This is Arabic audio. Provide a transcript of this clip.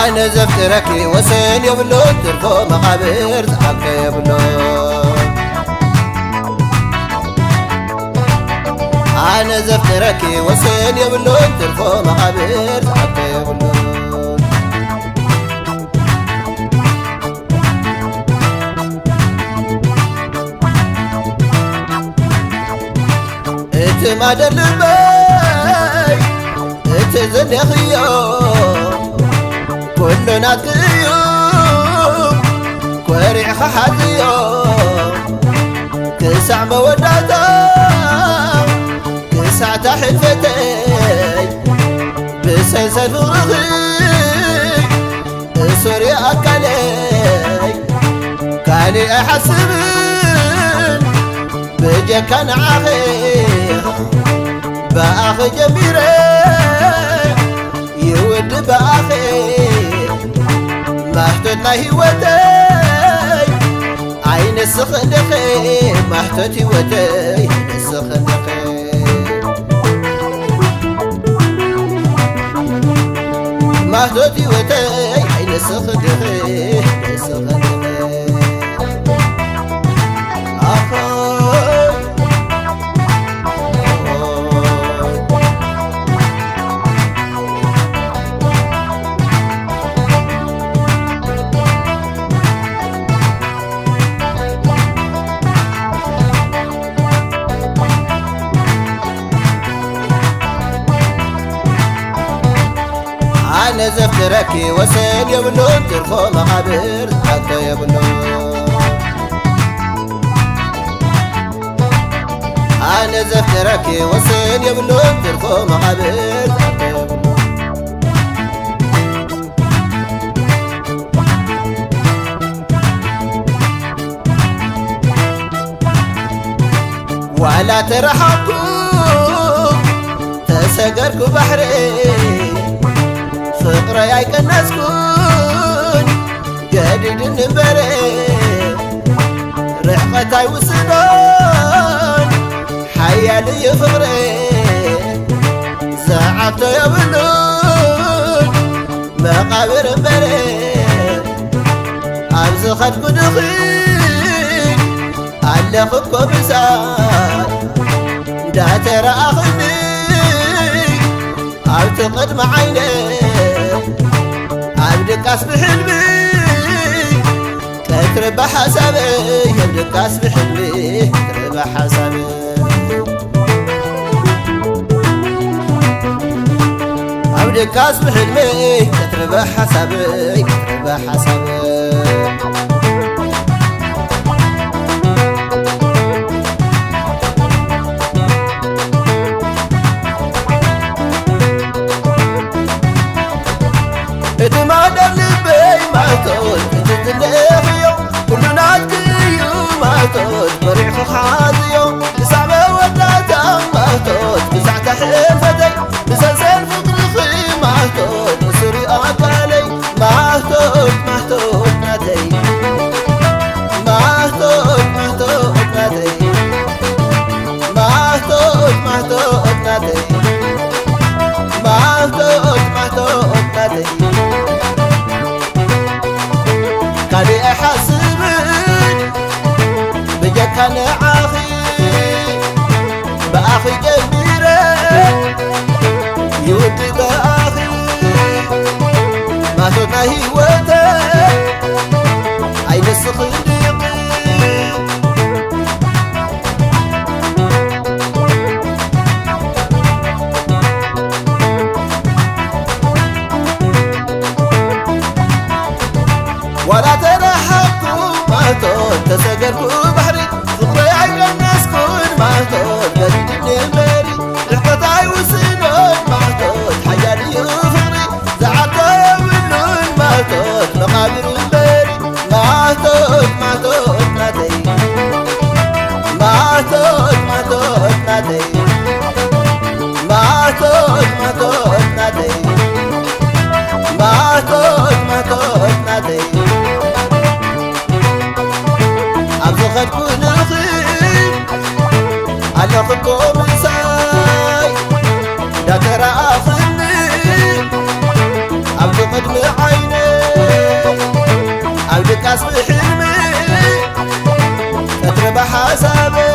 أنا زفترك وسن يبلو ترفو مقابر زعبك يبلو أنا زفترك وسن يبلو ترفو مقابر زعبك يبلو إت ما دلبي إت زنخيو كلنا تيوم كوريع خحاتيو كسع موداتا كسع تحلفتي بسلسل رغي سوري أكالي كاني أحسبن بجي كان عاخي بأخي جميري يود بأخي محتوت هيوتي عين السخندقي محتوت هيوتي عين السخندقي محتوت هيوتي عين السخندقي أنا زفترك وسن يبلو ترفو مقابر حتى يبلو أنا زفترك وسن يبلو ترفو مقابر حتى يبلو ولا ترحقوا تسقركوا بحري فقرة يكنسكون جديد النبري رحمتي وصدون حيالي فقري زعبت يبلون مقابر بري أمزخت قدخي علقكم بسان داتر أخذني أعتقد معيني عبدك أسب حلمي كترب حسابي عبدك أسب حلمي كترب حسابي عبدك أسب حلمي كترب حسابي كترب حسابي اتمادى لبي ما تود تتلخيو كلنا تكيو ما تود بريح خاضيو بسعبة وداتا ما تود بسعة حلفتي بسلسل فقرخي ما تود سوري أكالي ما تود ما تود ناتي ما تود ما تود ناتي ما تود ما تود ناتي ما تود ما تود ناتي كاني أحسبن بجا كان عاخي بأخي جميرة يودي بأخي ما تنا هيوته عين الصخنديقي ولا ترحقوا ما تود تسقركوا بحري ضيع الناس كون ما تود بريد النمري رحقتاي وسنون ما تود حيالي وفقري زعبتاي ومنون ما تود مقابر البري ما تود ما تود نادي ما تود ما تود نادي ما تود ما تود نادي ما تود ما تود نادي أبغى تكون أخي قدم عيني عودك أصبح حلمي أتربى حسابي